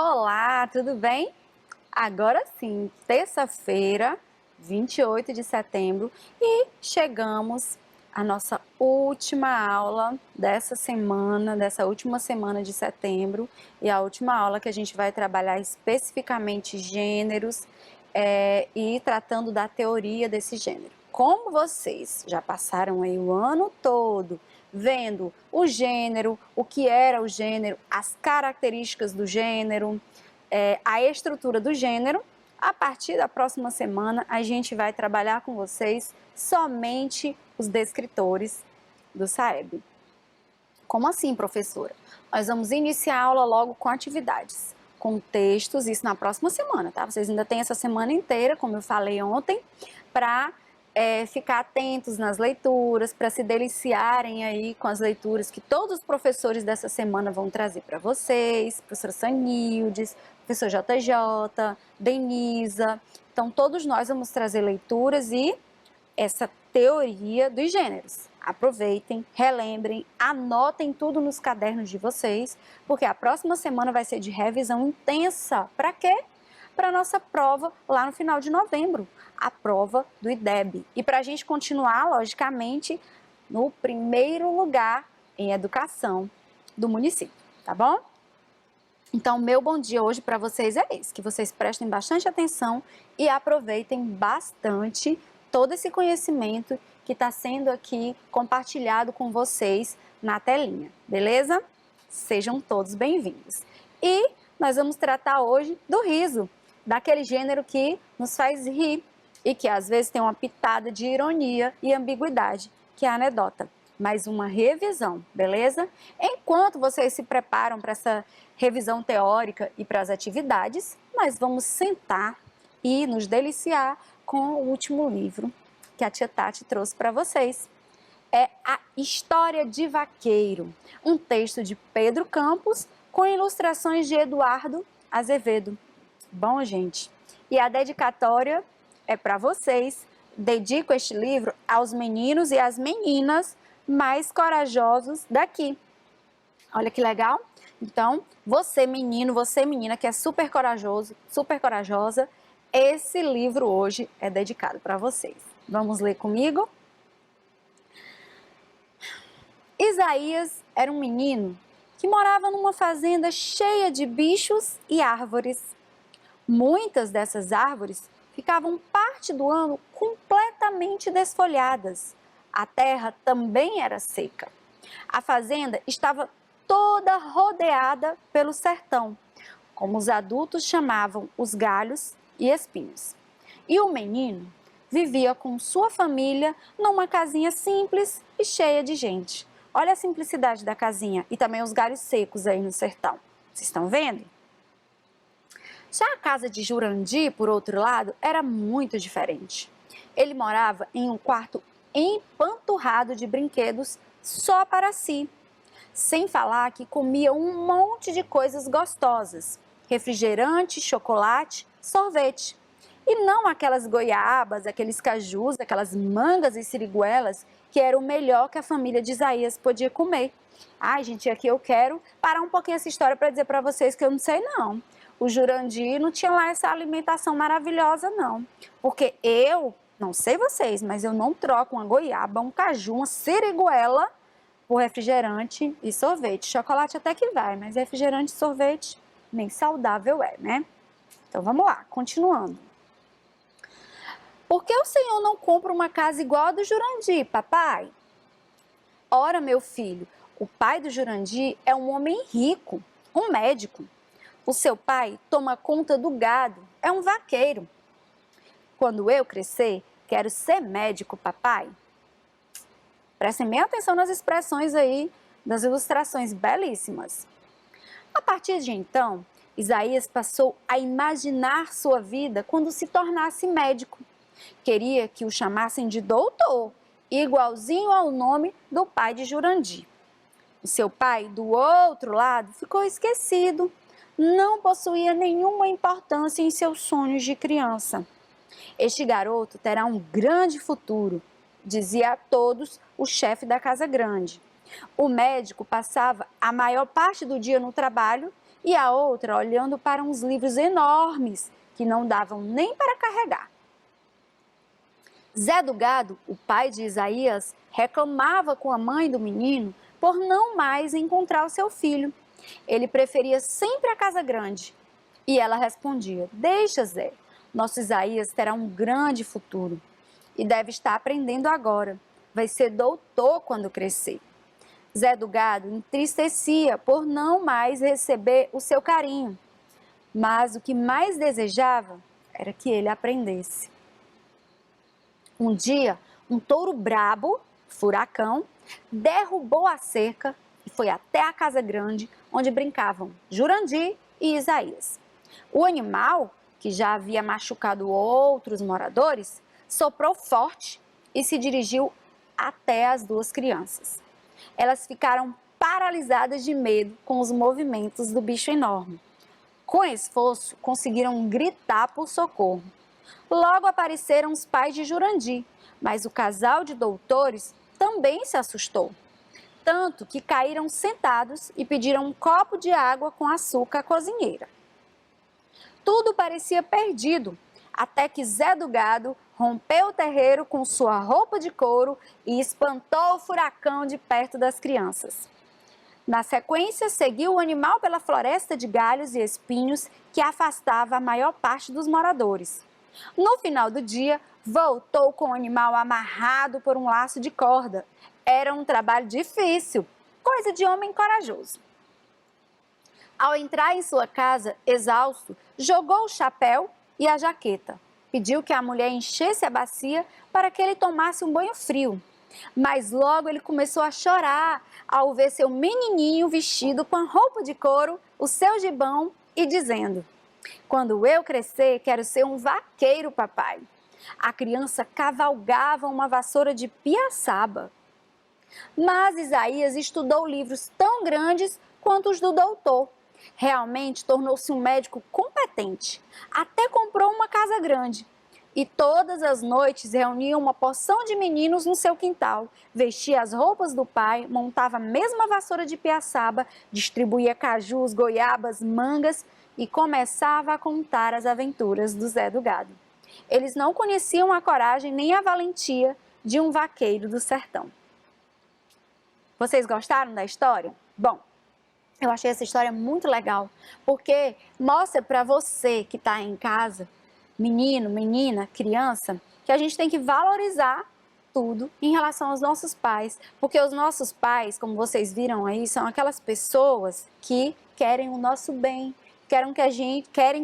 Olá, tudo bem? Agora sim, terça-feira, 28 de setembro, e chegamos à nossa última aula dessa semana, dessa última semana de setembro, e a última aula que a gente vai trabalhar especificamente gêneros e tratando da teoria desse gênero. Como vocês já passaram aí o ano todo vendo o gênero, o que era o gênero, as características do gênero, a estrutura do gênero, a partir da próxima semana a gente vai trabalhar com vocês somente os descritores do SAEB. Como assim, professora? Nós vamos iniciar a aula logo com atividades, com textos, isso na próxima semana, tá? Vocês ainda têm essa semana inteira, como eu falei ontem, para ficar atentos nas leituras, para se deliciarem aí com as leituras que todos os professores dessa semana vão trazer para vocês, professora Sanildes, professor JJ, Denisa. Então, todos nós vamos trazer leituras e essa teoria dos gêneros. Aproveitem, relembrem, anotem tudo nos cadernos de vocês, porque a próxima semana vai ser de revisão intensa. Para quê? Para a nossa prova lá no final de novembro, a prova do IDEB. E para a gente continuar, logicamente, no primeiro lugar em educação do município, tá bom? Então, meu bom dia hoje para vocês é esse, que vocês prestem bastante atenção e aproveitem bastante todo esse conhecimento que está sendo aqui compartilhado com vocês na telinha, beleza? Sejam todos bem-vindos. E nós vamos tratar hoje do riso, daquele gênero que nos faz rir e que às vezes tem uma pitada de ironia e ambiguidade, que é a anedota. Mais uma revisão, beleza? Enquanto vocês se preparam para essa revisão teórica e para as atividades, nós vamos sentar e nos deliciar com o último livro que a tia Tati trouxe para vocês. É A História de Vaqueiro, um texto de Pedro Campos com ilustrações de Eduardo Azevedo. Bom, gente, e a dedicatória é para vocês. Dedico este livro aos meninos e às meninas mais corajosos daqui. Olha que legal? Então, você menino, você menina que é super corajoso, super corajosa, esse livro hoje é dedicado para vocês. Vamos ler comigo? Isaías era um menino que morava numa fazenda cheia de bichos e árvores. Muitas dessas árvores ficavam parte do ano completamente desfolhadas. A terra também era seca. A fazenda estava toda rodeada pelo sertão, como os adultos chamavam os galhos e espinhos. E o menino vivia com sua família numa casinha simples e cheia de gente. Olha a simplicidade da casinha e também os galhos secos aí no sertão. Vocês estão vendo? Já a casa de Jurandir, por outro lado, era muito diferente. Ele morava em um quarto empanturrado de brinquedos só para si. Sem falar que comia um monte de coisas gostosas. Refrigerante, chocolate, sorvete. E não aquelas goiabas, aqueles cajus, aquelas mangas e siriguelas que era o melhor que a família de Isaías podia comer. Ai, gente, aqui eu quero parar um pouquinho essa história para dizer para vocês que eu não sei não. O Jurandir não tinha lá essa alimentação maravilhosa não. Porque eu, não sei vocês, mas eu não troco uma goiaba, um caju, uma siriguela por refrigerante e sorvete. Chocolate até que vai, mas refrigerante e sorvete nem saudável é, né? Então vamos lá, continuando. Por que o senhor não compra uma casa igual a do Jurandir, papai? Ora, meu filho, o pai do Jurandir é um homem rico, um médico. O seu pai toma conta do gado, é um vaqueiro. Quando eu crescer, quero ser médico, papai. Prestem bem atenção nas expressões aí, das ilustrações belíssimas. A partir de então, Isaías passou a imaginar sua vida quando se tornasse médico. Queria que o chamassem de doutor, igualzinho ao nome do pai de Jurandir. O seu pai, do outro lado, ficou esquecido. Não possuía nenhuma importância em seus sonhos de criança. Este garoto terá um grande futuro, dizia a todos o chefe da casa grande. O médico passava a maior parte do dia no trabalho e a outra olhando para uns livros enormes que não davam nem para carregar. Zé do Gado, o pai de Isaías, reclamava com a mãe do menino por não mais encontrar o seu filho. Ele preferia sempre a casa grande. E ela respondia: "Deixa, Zé, nosso Isaías terá um grande futuro e deve estar aprendendo agora. Vai ser doutor quando crescer." Zé do Gado entristecia por não mais receber o seu carinho, mas o que mais desejava era que ele aprendesse. Um dia, um touro brabo, Furacão, derrubou a cerca e foi até a casa grande onde brincavam Jurandir e Isaías. O animal, que já havia machucado outros moradores, soprou forte e se dirigiu até as duas crianças. Elas ficaram paralisadas de medo com os movimentos do bicho enorme. Com esforço, conseguiram gritar por socorro. Logo apareceram os pais de Jurandir, mas o casal de doutores também se assustou. Tanto que caíram sentados e pediram um copo de água com açúcar à cozinheira. Tudo parecia perdido, até que Zé do Gado rompeu o terreiro com sua roupa de couro e espantou o Furacão de perto das crianças. Na sequência, seguiu o animal pela floresta de galhos e espinhos que afastava a maior parte dos moradores. No final do dia, voltou com o animal amarrado por um laço de corda. Era um trabalho difícil, coisa de homem corajoso. Ao entrar em sua casa, exausto, jogou o chapéu e a jaqueta. Pediu que a mulher enchesse a bacia para que ele tomasse um banho frio. Mas logo ele começou a chorar ao ver seu menininho vestido com a roupa de couro, o seu gibão e dizendo: "Quando eu crescer, quero ser um vaqueiro, papai." A criança cavalgava uma vassoura de piaçaba. Mas Isaías estudou livros tão grandes quanto os do doutor. Realmente tornou-se um médico competente. Até comprou uma casa grande. E todas as noites reunia uma porção de meninos no seu quintal, vestia as roupas do pai, montava a mesma vassoura de piaçaba, distribuía cajus, goiabas, mangas e começava a contar as aventuras do Zé do Gado. Eles não conheciam a coragem nem a valentia de um vaqueiro do sertão. Vocês gostaram da história? Bom, eu achei essa história muito legal, porque mostra para você que está em casa, menino, menina, criança, que a gente tem que valorizar tudo em relação aos nossos pais, porque os nossos pais, como vocês viram aí, são aquelas pessoas que querem o nosso bem, querem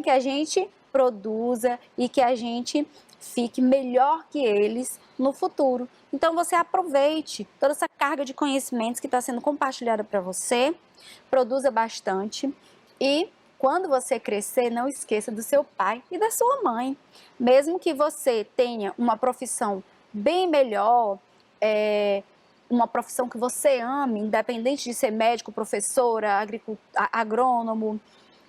que a gente produza e que a gente fique melhor que eles no futuro. Então você aproveite toda essa carga de conhecimentos que está sendo compartilhada para você, produza bastante e quando você crescer, não esqueça do seu pai e da sua mãe. Mesmo que você tenha uma profissão bem melhor, uma profissão que você ame, independente de ser médico, professora, agrônomo,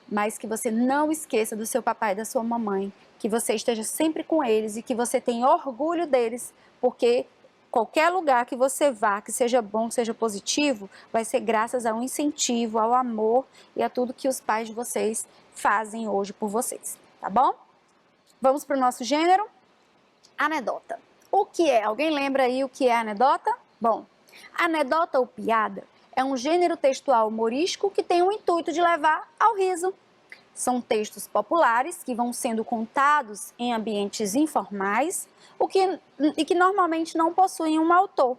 mas que você não esqueça do seu papai e da sua mamãe, que você esteja sempre com eles e que você tenha orgulho deles, porque qualquer lugar que você vá, que seja bom, que seja positivo, vai ser graças ao incentivo, ao amor e a tudo que os pais de vocês fazem hoje por vocês, tá bom? Vamos para o nosso gênero? Anedota. O que é? Alguém lembra aí o que é anedota? Bom, anedota ou piada é um gênero textual humorístico que tem o intuito de levar ao riso. São textos populares que vão sendo contados em ambientes informais e que normalmente não possuem um autor.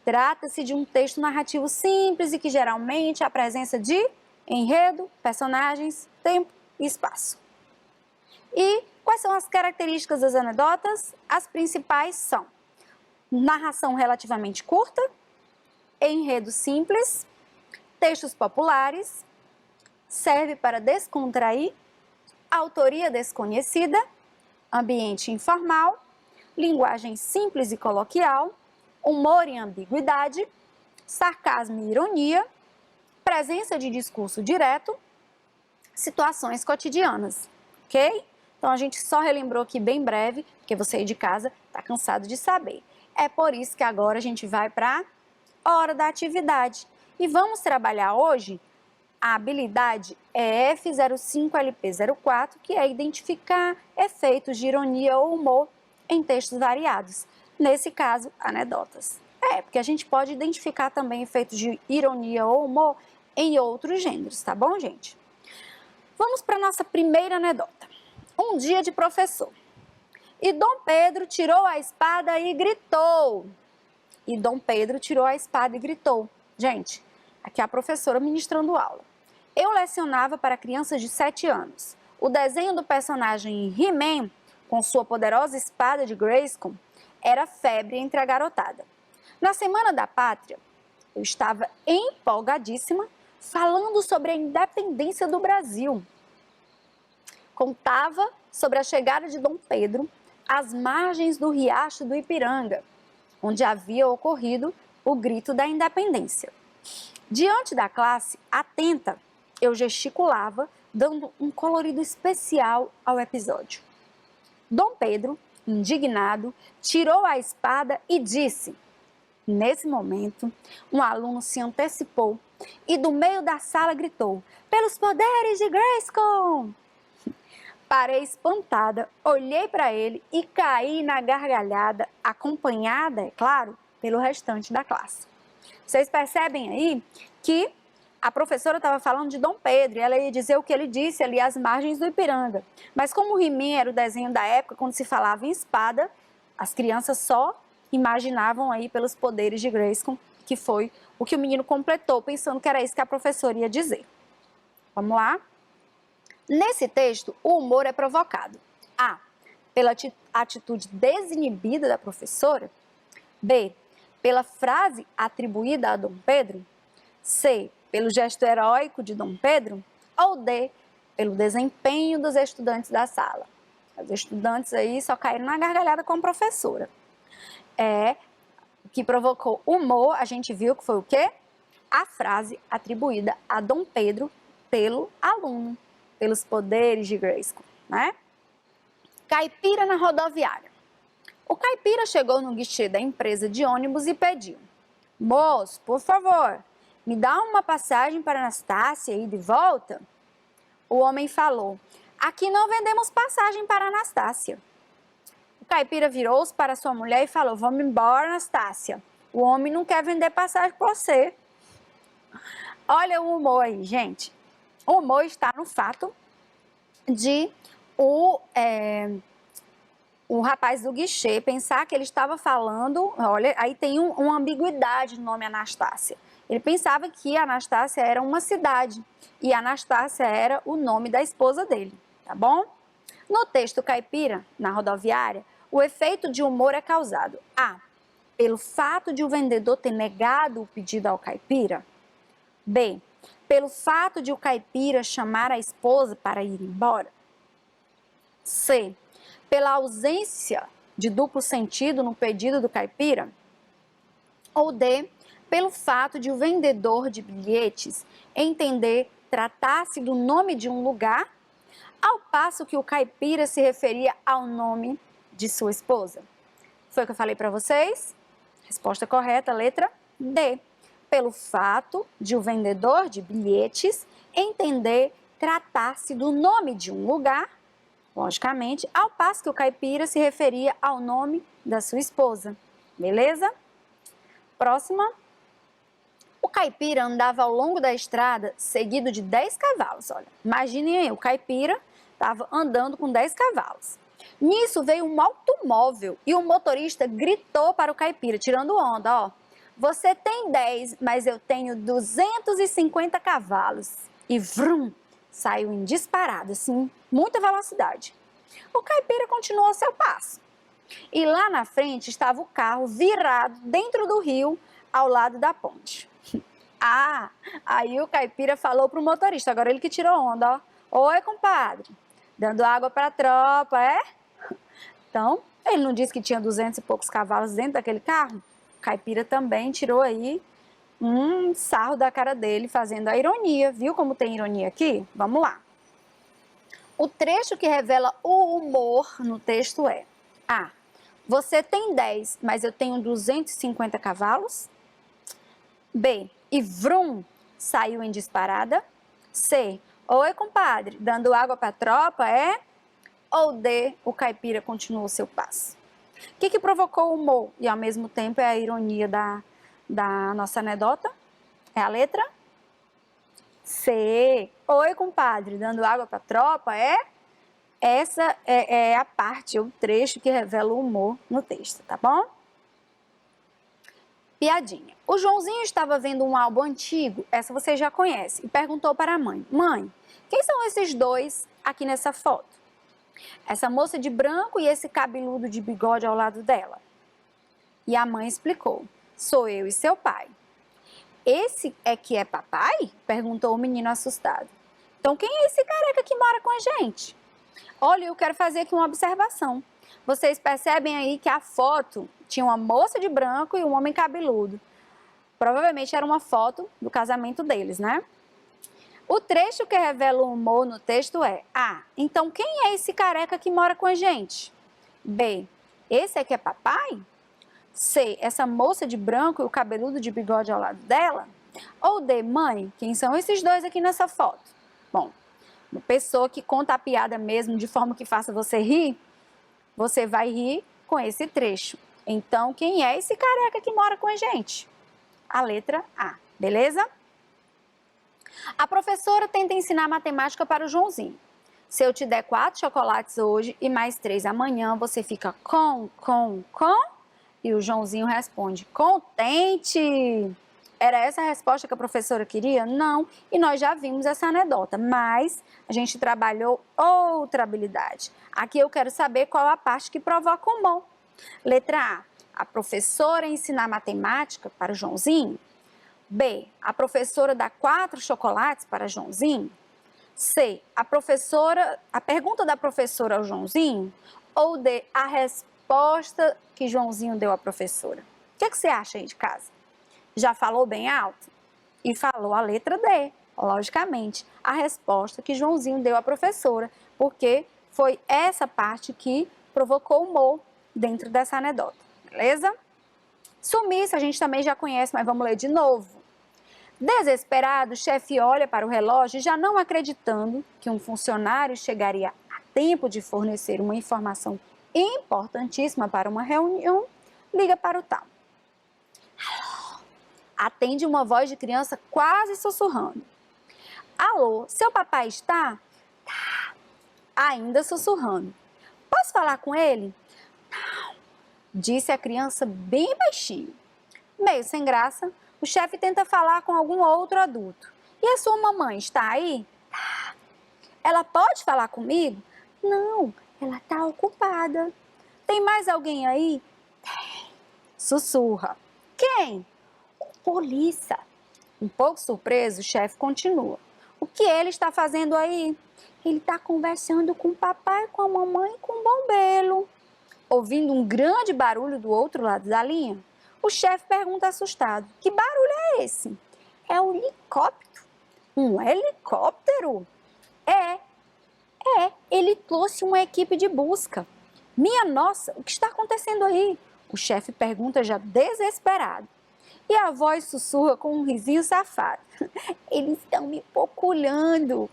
Trata-se de um texto narrativo simples e que geralmente há a presença de enredo, personagens, tempo e espaço. E quais são as características das anedotas? As principais são narração relativamente curta, enredo simples, textos populares, serve para descontrair, autoria desconhecida, ambiente informal, linguagem simples e coloquial, humor e ambiguidade, sarcasmo e ironia, presença de discurso direto, situações cotidianas, ok? Então a gente só relembrou aqui bem breve, porque você aí de casa está cansado de saber. É por isso que agora a gente vai para a hora da atividade. E vamos trabalhar hoje A habilidade é F05LP04, que é identificar efeitos de ironia ou humor em textos variados. Nesse caso, anedotas. Porque a gente pode identificar também efeitos de ironia ou humor em outros gêneros, tá bom, gente? Vamos para a nossa primeira anedota. Um dia de professor. E Dom Pedro tirou a espada e gritou. E Dom Pedro tirou a espada e gritou. Gente, aqui é a professora ministrando aula. Eu lecionava para crianças de 7 anos. O desenho do personagem He-Man, com sua poderosa espada de Grayskull, era febre entre a garotada. Na Semana da Pátria, eu estava empolgadíssima falando sobre a independência do Brasil. Contava sobre a chegada de Dom Pedro às margens do riacho do Ipiranga, onde havia ocorrido o grito da independência. Diante da classe, atenta, eu gesticulava, dando um colorido especial ao episódio. Dom Pedro, indignado, tirou a espada e disse. Nesse momento, um aluno se antecipou e do meio da sala gritou, pelos poderes de Grayskull! Parei espantada, olhei para ele e caí na gargalhada, acompanhada, é claro, pelo restante da classe. Vocês percebem aí que a professora estava falando de Dom Pedro e ela ia dizer o que ele disse ali às margens do Ipiranga. Mas como o He-Man era o desenho da época, quando se falava em espada, as crianças só imaginavam aí pelos poderes de Grayskull, que foi o que o menino completou, pensando que era isso que a professora ia dizer. Vamos lá? Nesse texto, o humor é provocado. A. Pela atitude desinibida da professora. B. Pela frase atribuída a Dom Pedro. C. Pelo gesto heróico de Dom Pedro. Ou D. Pelo desempenho dos estudantes da sala. Os estudantes aí só caíram na gargalhada com a professora. O que provocou humor, a gente viu que foi o quê? A frase atribuída a Dom Pedro pelo aluno, pelos poderes de Grayskull, né? Caipira na rodoviária. O caipira chegou no guichê da empresa de ônibus e pediu: moço, por favor, me dá uma passagem para Anastácia e de volta? O homem falou: aqui não vendemos passagem para Anastácia. O caipira virou-se para sua mulher e falou: vamos embora, Anastácia. O homem não quer vender passagem para você. Olha o humor aí, gente. O humor está no fato de o rapaz do guichê pensar que ele estava falando... Olha, aí tem uma ambiguidade no nome Anastácia. Ele pensava que Anastácia era uma cidade e Anastácia era o nome da esposa dele, tá bom? No texto caipira, na rodoviária, o efeito de humor é causado A. Pelo fato de o vendedor ter negado o pedido ao caipira. B. Pelo fato de o caipira chamar a esposa para ir embora. C. Pela ausência de duplo sentido no pedido do caipira. Ou D. Pelo fato de o vendedor de bilhetes entender tratar-se do nome de um lugar, ao passo que o caipira se referia ao nome de sua esposa. Foi o que eu falei para vocês? Resposta correta, letra D. Pelo fato de o vendedor de bilhetes entender tratar-se do nome de um lugar, logicamente, ao passo que o caipira se referia ao nome da sua esposa. Beleza? Próxima. O caipira andava ao longo da estrada seguido de 10 cavalos. Olha, imaginem aí, o caipira estava andando com 10 cavalos. Nisso veio um automóvel e o motorista gritou para o caipira, tirando onda, ó. Você tem 10, mas eu tenho 250 cavalos. E vrum, saiu em disparada, assim, muita velocidade. O caipira continuou seu passo. E lá na frente estava o carro virado dentro do rio, ao lado da ponte. Aí o caipira falou pro motorista, agora ele que tirou onda, ó. Oi, compadre, dando água para a tropa, é? Então, ele não disse que tinha 200 e poucos cavalos dentro daquele carro? O caipira também tirou aí um sarro da cara dele, fazendo a ironia. Viu como tem ironia aqui? Vamos lá. O trecho que revela o humor no texto é: A. Você tem 10, mas eu tenho 250 cavalos. B. E vrum, saiu em disparada. C. Oi, compadre, dando água para a tropa, é? Ou D. O caipira continua o seu passo? O que provocou o humor e ao mesmo tempo é a ironia da nossa anedota? É a letra C. Oi, compadre, dando água para a tropa, é? Essa é a parte, o trecho que revela o humor no texto, tá bom? Piadinha. O Joãozinho estava vendo um álbum antigo, essa você já conhece, e perguntou para a mãe: Mãe, quem são esses dois aqui nessa foto? Essa moça de branco e esse cabeludo de bigode ao lado dela. E a mãe explicou: Sou eu e seu pai. Esse é que é papai? Perguntou o menino assustado. Então quem é esse careca que mora com a gente? Olha, eu quero fazer aqui uma observação. Vocês percebem aí que a foto tinha uma moça de branco e um homem cabeludo. Provavelmente era uma foto do casamento deles, né? O trecho que revela o humor no texto é: A. Então quem é esse careca que mora com a gente? B. Esse é que é papai? C. Essa moça de branco e o cabeludo de bigode ao lado dela? Ou D. Mãe, quem são esses dois aqui nessa foto? Bom, uma pessoa que conta a piada mesmo de forma que faça você rir, você vai rir com esse trecho. Então, quem é esse careca que mora com a gente? A letra A, beleza? A professora tenta ensinar matemática para o Joãozinho. Se eu te der 4 chocolates hoje e mais 3 amanhã, você fica com? E o Joãozinho responde: contente! Era essa a resposta que a professora queria? Não, e nós já vimos essa anedota, mas a gente trabalhou outra habilidade. Aqui eu quero saber qual a parte que provoca o humor. Letra A, a professora ensina matemática para o Joãozinho. B, a professora dá 4 chocolates para Joãozinho. C, a pergunta da professora ao Joãozinho. Ou D, a resposta que Joãozinho deu à professora. O que você acha aí de casa? Já falou bem alto? E falou a letra D, logicamente, a resposta que Joãozinho deu à professora, porque foi essa parte que provocou o humor dentro dessa anedota, beleza? Sumiço a gente também já conhece, mas vamos ler de novo. Desesperado, o chefe olha para o relógio, já não acreditando que um funcionário chegaria a tempo de fornecer uma informação importantíssima para uma reunião, liga para o tal. Atende uma voz de criança quase sussurrando. Alô, seu papai está? Tá. Ainda sussurrando. Posso falar com ele? Não. Disse a criança bem baixinho. Meio sem graça, o chefe tenta falar com algum outro adulto. E a sua mamãe está aí? Tá. Ela pode falar comigo? Não, ela está ocupada. Tem mais alguém aí? Tem. Sussurra. Quem? Polícia. Um pouco surpreso, o chefe continua. O que ele está fazendo aí? Ele está conversando com o papai, com a mamãe e com o bombeiro. Ouvindo um grande barulho do outro lado da linha, o chefe pergunta assustado: que barulho é esse? É um helicóptero. Um helicóptero? Ele trouxe uma equipe de busca. Minha nossa, o que está acontecendo aí? O chefe pergunta já desesperado. E a voz sussurra com um risinho safado. Eles estão me procurando.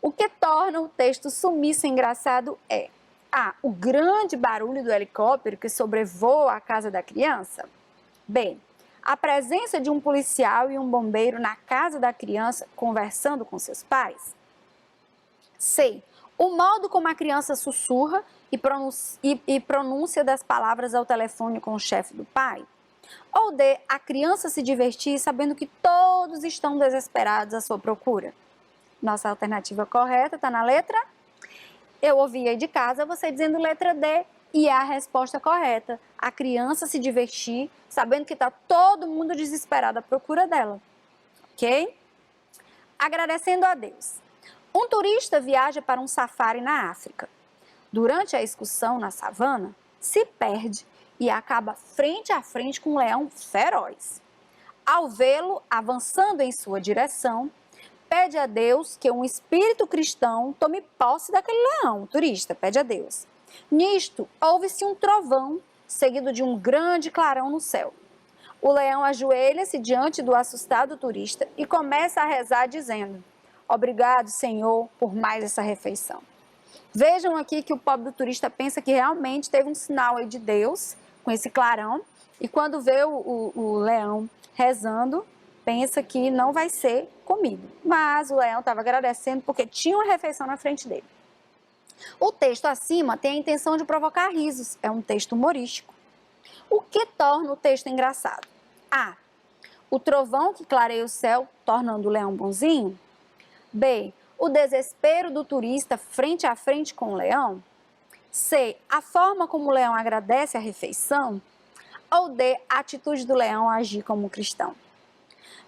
O que torna o texto sumiço engraçado é: A. O grande barulho do helicóptero que sobrevoa a casa da criança. B. A presença de um policial e um bombeiro na casa da criança conversando com seus pais. C. O modo como a criança sussurra e pronúncia das palavras ao telefone com o chefe do pai. Ou D. A criança se divertir sabendo que todos estão desesperados à sua procura. Nossa alternativa correta está na letra? Eu ouvi aí de casa você dizendo letra D e é a resposta correta. A criança se divertir sabendo que está todo mundo desesperado à procura dela. Ok? Agradecendo a Deus. Um turista viaja para um safari na África. Durante a excursão na savana, se perde e acaba frente a frente com um leão feroz. Ao vê-lo avançando em sua direção, pede a Deus que um espírito cristão tome posse daquele leão. O turista pede a Deus. Nisto, ouve-se um trovão, seguido de um grande clarão no céu. O leão ajoelha-se diante do assustado turista e começa a rezar dizendo: obrigado, Senhor, por mais essa refeição. Vejam aqui que o pobre do turista pensa que realmente teve um sinal aí de Deus com esse clarão, e quando vê o leão rezando, pensa que não vai ser comido. Mas o leão estava agradecendo porque tinha uma refeição na frente dele. O texto acima tem a intenção de provocar risos, é um texto humorístico. O que torna o texto engraçado? A. O trovão que clareia o céu, tornando o leão bonzinho. B. O desespero do turista frente a frente com o leão. C. A forma como o leão agradece a refeição. Ou D. A atitude do leão a agir como cristão.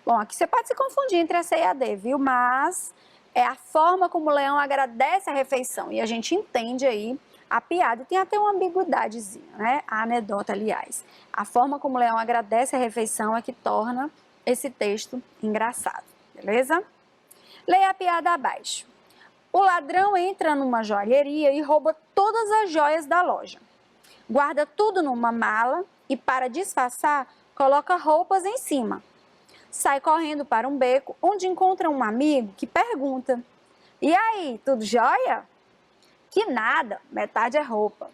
Bom, aqui você pode se confundir entre a C e a D, viu? Mas é a forma como o leão agradece a refeição. E a gente entende aí a piada. E tem até uma ambiguidadezinha, né? A anedota, aliás. A forma como o leão agradece a refeição é que torna esse texto engraçado, beleza? Leia a piada abaixo. O ladrão entra numa joalheria e rouba todas as joias da loja. Guarda tudo numa mala e, para disfarçar, coloca roupas em cima. Sai correndo para um beco, onde encontra um amigo que pergunta: e aí, tudo jóia? Que nada, metade é roupa.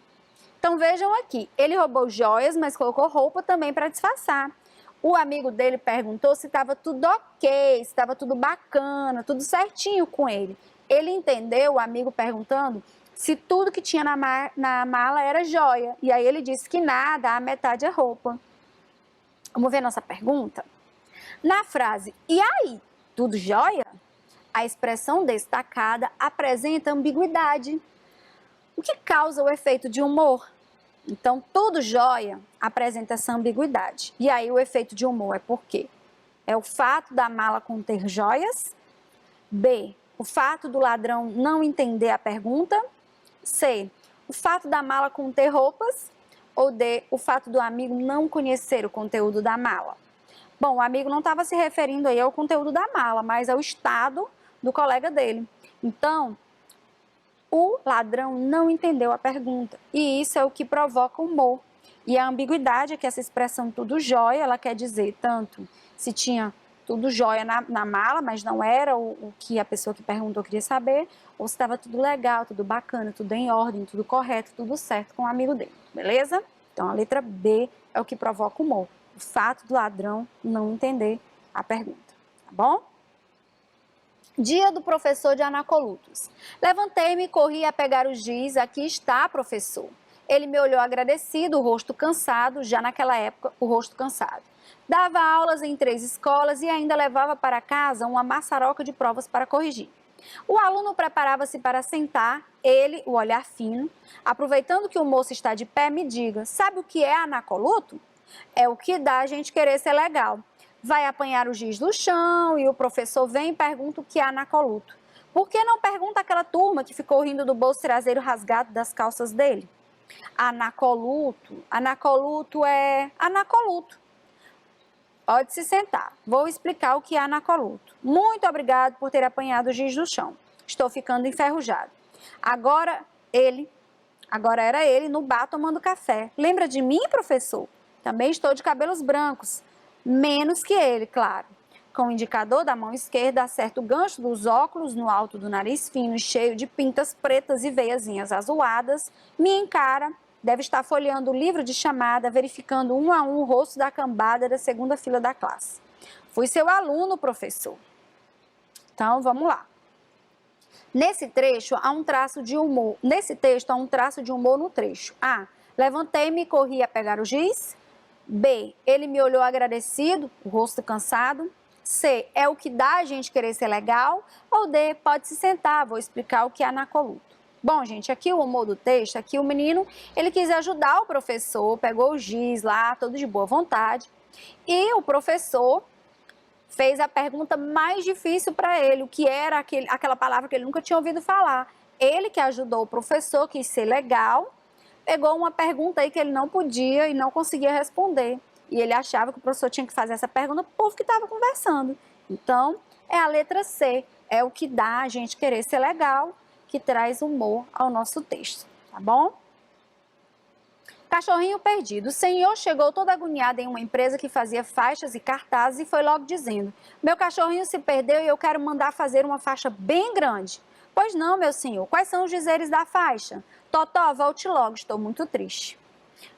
Então vejam aqui, ele roubou joias, mas colocou roupa também para disfarçar. O amigo dele perguntou se estava tudo ok, se estava tudo bacana, tudo certinho com ele. Ele entendeu o amigo perguntando se tudo que tinha na mala era joia. E aí ele disse que nada, a metade é roupa. Vamos ver nossa pergunta? Na frase, e aí, tudo jóia? A expressão destacada apresenta ambiguidade, o que causa o efeito de humor. Então, tudo jóia apresenta essa ambiguidade. E aí, o efeito de humor é por quê? É o fato da mala conter joias? B. O fato do ladrão não entender a pergunta? C. O fato da mala conter roupas? Ou D. O fato do amigo não conhecer o conteúdo da mala? Bom, o amigo não estava se referindo aí ao conteúdo da mala, mas ao estado do colega dele. Então, o ladrão não entendeu a pergunta, e isso é o que provoca o humor. E a ambiguidade é que essa expressão tudo jóia, ela quer dizer tanto se tinha tudo jóia na mala, mas não era o que a pessoa que perguntou queria saber, ou se estava tudo legal, tudo bacana, tudo em ordem, tudo correto, tudo certo com o amigo dele, beleza? Então a letra B é o que provoca o humor, o fato do ladrão não entender a pergunta, tá bom? Dia do professor de Anacolutos. Levantei-me e corri a pegar o giz. Aqui está, professor. Ele me olhou agradecido, o rosto cansado, já naquela época, o rosto cansado. Dava aulas em 3 escolas e ainda levava para casa uma maçaroca de provas para corrigir. O aluno preparava-se para sentar, ele, o olhar fino, aproveitando que o moço está de pé, me diga, sabe o que é anacoluto? É o que dá a gente querer ser legal. Vai apanhar o giz do chão e o professor vem e pergunta o que é anacoluto. Por que não pergunta aquela turma que ficou rindo do bolso traseiro rasgado das calças dele? Anacoluto é anacoluto. Pode se sentar. Vou explicar o que é anacoluto. Muito obrigado por ter apanhado o giz do chão. Estou ficando enferrujado. Agora era ele no bar tomando café. Lembra de mim, professor? Também estou de cabelos brancos. Menos que ele, claro. Com o indicador da mão esquerda, acerta o gancho dos óculos no alto do nariz fino, cheio de pintas pretas e veiazinhas azuladas, me encara, deve estar folheando o livro de chamada, verificando um a um o rosto da cambada da segunda fila da classe. Fui seu aluno, professor. Então, vamos lá. Nesse trecho, há um traço de humor. Nesse texto, há um traço de humor no trecho. A. Levantei-me e corri a pegar o giz. B. Ele me olhou agradecido, o rosto cansado. C. É o que dá a gente querer ser legal. Ou D. Pode se sentar, vou explicar o que é anacoluto. Bom, gente, aqui o humor do texto, aqui o menino, ele quis ajudar o professor, pegou o giz lá, todo de boa vontade. E o professor fez a pergunta mais difícil para ele, o que era aquela palavra que ele nunca tinha ouvido falar. Ele que ajudou o professor, quis ser legal, pegou uma pergunta aí que ele não podia e não conseguia responder. E ele achava que o professor tinha que fazer essa pergunta para o povo que estava conversando. Então, é a letra C, é o que dá a gente querer ser legal, que traz humor ao nosso texto, tá bom? Cachorrinho perdido. O senhor chegou todo agoniado em uma empresa que fazia faixas e cartazes e foi logo dizendo: meu cachorrinho se perdeu e eu quero mandar fazer uma faixa bem grande. Pois não, meu senhor. Quais são os dizeres da faixa? Totó, volte logo, estou muito triste.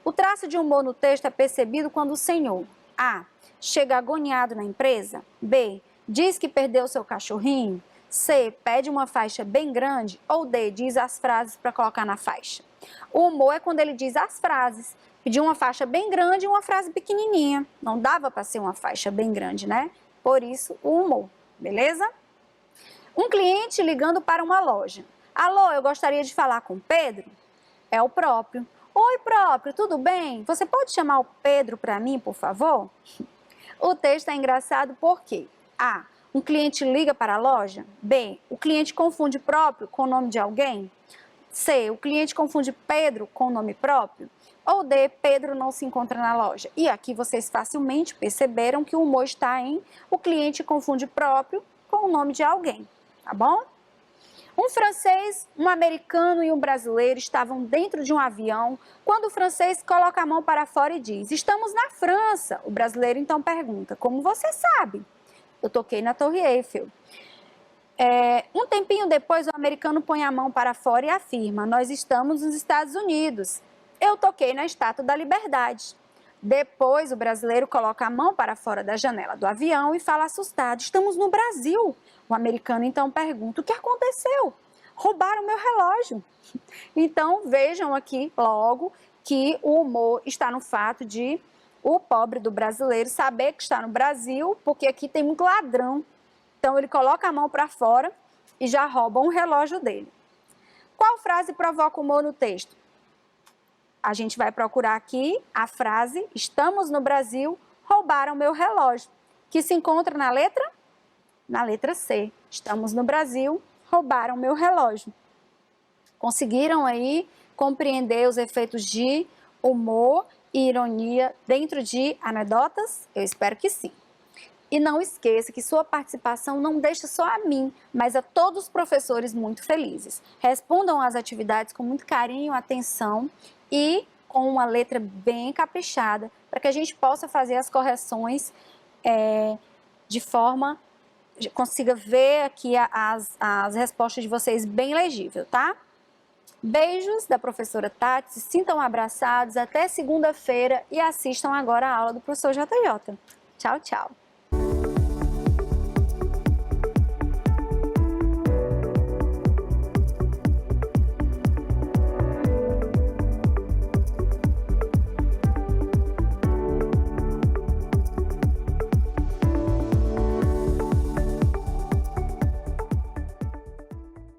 O traço de humor no texto é percebido quando o senhor A. chega agoniado na empresa. B. diz que perdeu seu cachorrinho. C. pede uma faixa bem grande. Ou D. diz as frases para colocar na faixa. O humor é quando ele diz as frases. Pediu uma faixa bem grande e uma frase pequenininha. Não dava para ser uma faixa bem grande, né? Por isso, o humor. Beleza? Um cliente ligando para uma loja. Alô, eu gostaria de falar com Pedro? É o próprio. Oi, próprio, tudo bem? Você pode chamar o Pedro para mim, por favor? O texto é engraçado porque A. um cliente liga para a loja. B. o cliente confunde próprio com o nome de alguém. C. o cliente confunde Pedro com o nome próprio. Ou D. Pedro não se encontra na loja. E aqui vocês facilmente perceberam que o humor está em o cliente confunde próprio com o nome de alguém, tá bom? Um francês, um americano e um brasileiro estavam dentro de um avião quando o francês coloca a mão para fora e diz: estamos na França. O brasileiro então pergunta: como você sabe? Eu toquei na Torre Eiffel. Um tempinho depois, o americano põe a mão para fora e afirma: nós estamos nos Estados Unidos. Eu toquei na Estátua da Liberdade. Depois, o brasileiro coloca a mão para fora da janela do avião e fala assustado: estamos no Brasil. O americano então pergunta: o que aconteceu? Roubaram meu relógio. Então, vejam aqui logo que o humor está no fato de o pobre do brasileiro saber que está no Brasil, porque aqui tem muito ladrão. Então, ele coloca a mão para fora e já rouba um relógio dele. Qual frase provoca humor no texto? A gente vai procurar aqui a frase: estamos no Brasil, roubaram meu relógio, que se encontra na letra? Na letra C. Estamos no Brasil, roubaram meu relógio. Conseguiram aí compreender os efeitos de humor e ironia dentro de anedotas? Eu espero que sim. E não esqueça que sua participação não deixa só a mim, mas a todos os professores muito felizes. Respondam às atividades com muito carinho, atenção e com uma letra bem caprichada, para que a gente possa fazer as correções de forma que consiga ver aqui as respostas de vocês bem legível, tá? Beijos da professora Tati, se sintam abraçados, até segunda-feira e assistam agora a aula do professor JJ. Tchau, tchau!